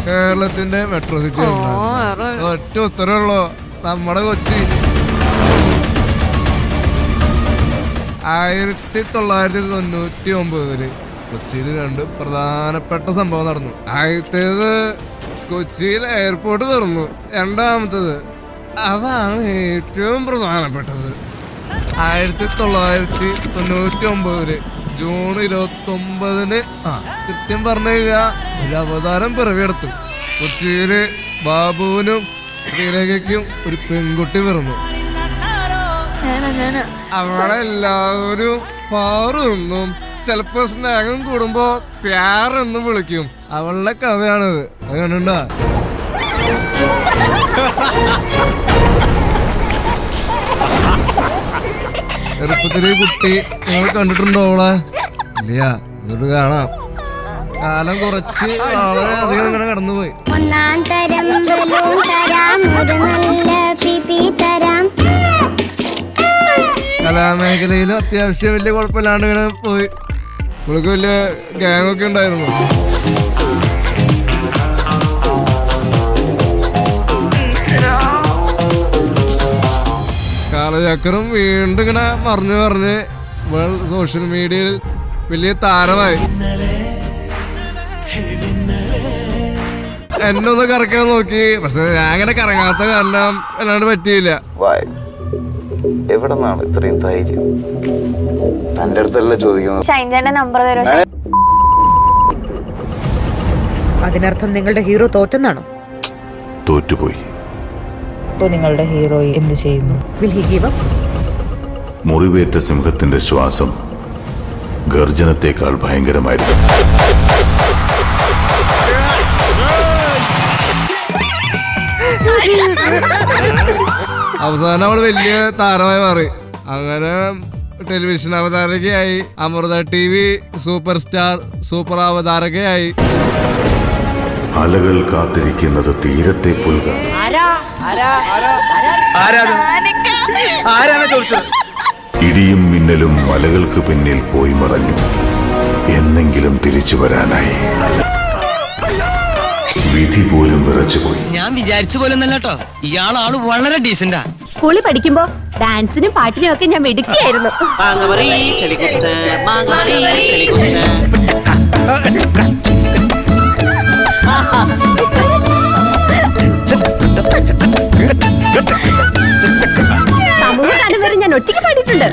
കേരളത്തിന്റെ metro city ഒറ്റ ഉത്തരവുള്ളൂ, നമ്മുടെ കൊച്ചി. 1999 കൊച്ചിയിൽ 2 പ്രധാനപ്പെട്ട സംഭവം നടന്നു. ആദ്യത്തേത് കൊച്ചിയിൽ എയർപോർട്ട് തുറന്നു. രണ്ടാമത്തത് അതാണ് ഏറ്റവും പ്രധാനപ്പെട്ടത്. 1999 ജൂൺ 29 കൃത്യം പറഞ്ഞു കഴിഞ്ഞാൽ ഒരു അവതാരം പിറവിയെടുത്തു. കൊച്ചിയില് ബാബുവിനും ശ്രീലേഖയ്ക്കും ഒരു പെൺകുട്ടി പിറന്നു. അവളെ എല്ലാവരും പാറെന്നും ചിലപ്പോ സ്നേഹം കൂടുമ്പോ പ്യാറെന്നും വിളിക്കും. അവളുടെ കഥയാണിത്. അത് കണ്ടുണ്ടാ? ചെറുപ്പത്തിലെ കുട്ടി നിങ്ങൾ കണ്ടിട്ടുണ്ടോ അവളെ? ഇല്ല, ഇത് കാണാം. കാലം കുറച്ച് വളരെ അധികം ഇങ്ങനെ കടന്നുപോയി. കലാമേഖലയിലും അത്യാവശ്യം വലിയ കുഴപ്പമില്ലാണ്ട് ഇങ്ങനെ പോയി. ഇവൾക്ക് വലിയ ഗ്യാങ്ങൊക്കെ ഉണ്ടായിരുന്നു. കാലചക്രം വീണ്ടും ഇങ്ങനെ പറഞ്ഞ് സോഷ്യൽ മീഡിയയിൽ വലിയ താരമായി. എന്നെ ഒന്ന് കറക്കാൻ നോക്കി, പക്ഷെ ഞാൻ അങ്ങനെ കറങ്ങാത്ത കാരണം അല്ലാണ്ട് പറ്റിയില്ല. എവിടെ നിന്നാണ് ഇത്രയും ധൈര്യം? തന്റെ അടുത്തല്ല ചോദിക്കുന്നത്. അതിനർത്ഥം നിങ്ങളുടെ ഹീറോ തോറ്റെന്നാണോ? തോറ്റുപോയി. നിങ്ങളുടെ ഹീറോ എന്ത് ചെയ്യുന്നു? Will he give up? മുറിവേറ്റ സിംഹത്തിന്റെ ശ്വാസം ഗർജനത്തെക്കാൾ ഭയങ്കരമായിരുന്നു. അവസാനം അവൾ വലിയ താരമായി മാറി. അങ്ങനെ ടെലിവിഷൻ അവതാരകയായി, Amrita TV super star super അവതാരകയായി. അലകൾ കാത്തിരിക്കുന്നത് തീരത്തെ പുൽകാൻ. ഇടിയും മിന്നലും മലകൾക്ക് പിന്നിൽ പോയി മറഞ്ഞു. എന്നെങ്കിലും തിരിച്ചു വരാനായി. വിധി പോലും വിറച്ചുപോയി. ഞാൻ വിചാരിച്ച പോലെ കേട്ടോ, ഇയാളാള് വളരെ ഡീസന്റാ. സ്കൂളിൽ പഠിക്കുമ്പോ ഡാൻസിനും പാട്ടിനും ഒക്കെ ഞാൻ മിടുക്കിയായിരുന്നു. സമൂഹഗാനം വരെ ഞാൻ ഒറ്റയ്ക്ക് പാടിയിട്ടുണ്ട്.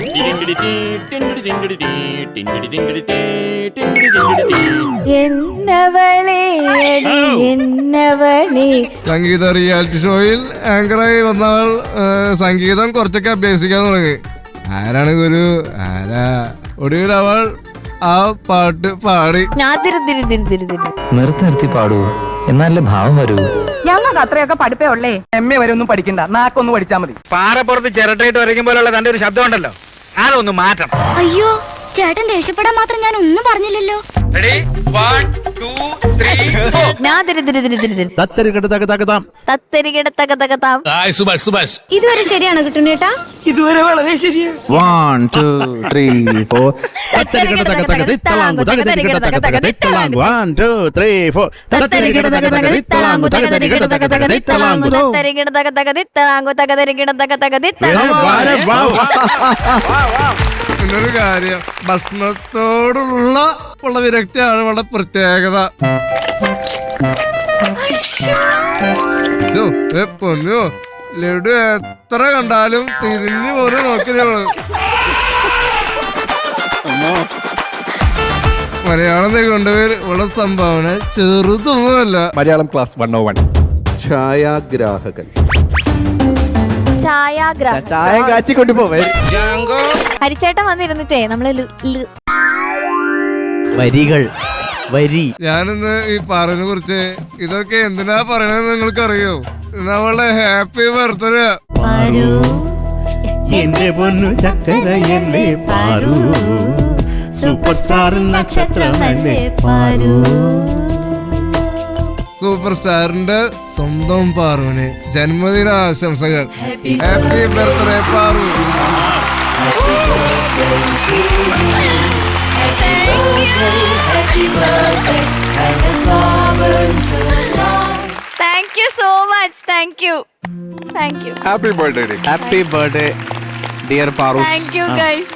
സംഗീത റിയാലിറ്റി ഷോയിൽ ആങ്കറായി വന്നവൾ സംഗീതം കുറച്ചൊക്കെ അഭ്യസിക്കാൻ തുടങ്ങി. ആരാണ് ഗുരു? ആരാ? ഒടുവിൽ അവൾ ആ പാട്ട് പാടി. നിർത്തി പാടൂ, എന്നാലേ ഭാവം വരൂ. ഞങ്ങൾക്ക് അത്രയൊക്കെ പഠിപ്പേ ഉള്ളേ. MA വരെ ഒന്നും പഠിക്കണ്ട, നാക്കൊന്ന് പഠിച്ചാൽ മതി. പാറപ്പുറത്ത് ചിരട്ടയിട്ട് വരയ്ക്കും പോലുള്ള തന്റെ ഒരു ശബ്ദം ഉണ്ടല്ലോ, അതൊന്ന് മാറ്റണം. അയ്യോ ചേട്ടൻ ദേഷ്യപ്പെടാൻ മാത്രം ഞാൻ ഒന്നും പറഞ്ഞില്ലല്ലോ. ഇതുവരെ ശരിയാണോ കിട്ടുന്നേട്ടാ? ഇതുവരെ വളരെ ശരിയാ. 1 2 3 4 പിന്നൊരു കാര്യം, ഭക്ഷണത്തോടുള്ള വിരക്തിയാണ് വളരെ പ്രത്യേകത. പൊന്നു ലഡു എത്ര കണ്ടാലും തിരിഞ്ഞു പോലും നോക്കിയവള്. മലയാളം കൊണ്ടുപോയി ഉള്ള സംഭാവന ചെറുതൊന്നുമല്ല. മലയാളം ക്ലാസ് 101. ഛായാഗ്രാഹകൻ. ചായ കാച്ചി കൊണ്ടുപോവേ. ഹരിച്ചേട്ടൻ വന്നിരുന്നിട്ടേ നമ്മള് വരി. ഞാനിന്ന് ഈ പാറിനെ കുറിച്ച് ഇതൊക്കെ എന്തിനാ പറയണെന്ന് നിങ്ങൾക്കറിയോ? നമ്മളെ ഹാപ്പി ബർത്ത്ഡേ. എന്റെ പൊന്നു ചക്കര എന്നെ പാറു, സൂപ്പർ സ്റ്റാർ നക്ഷത്രം എന്നെ പാറു. സൂപ്പർ സ്റ്റാറിന്റെ സ്വന്തം പാറുവിന് ജന്മദിന ആശംസകൾ. Happy birthday Paru. Happy birthday, happy birthday, much. Thank you. Happy birthday dear പാറൂസ്. Thank you guys.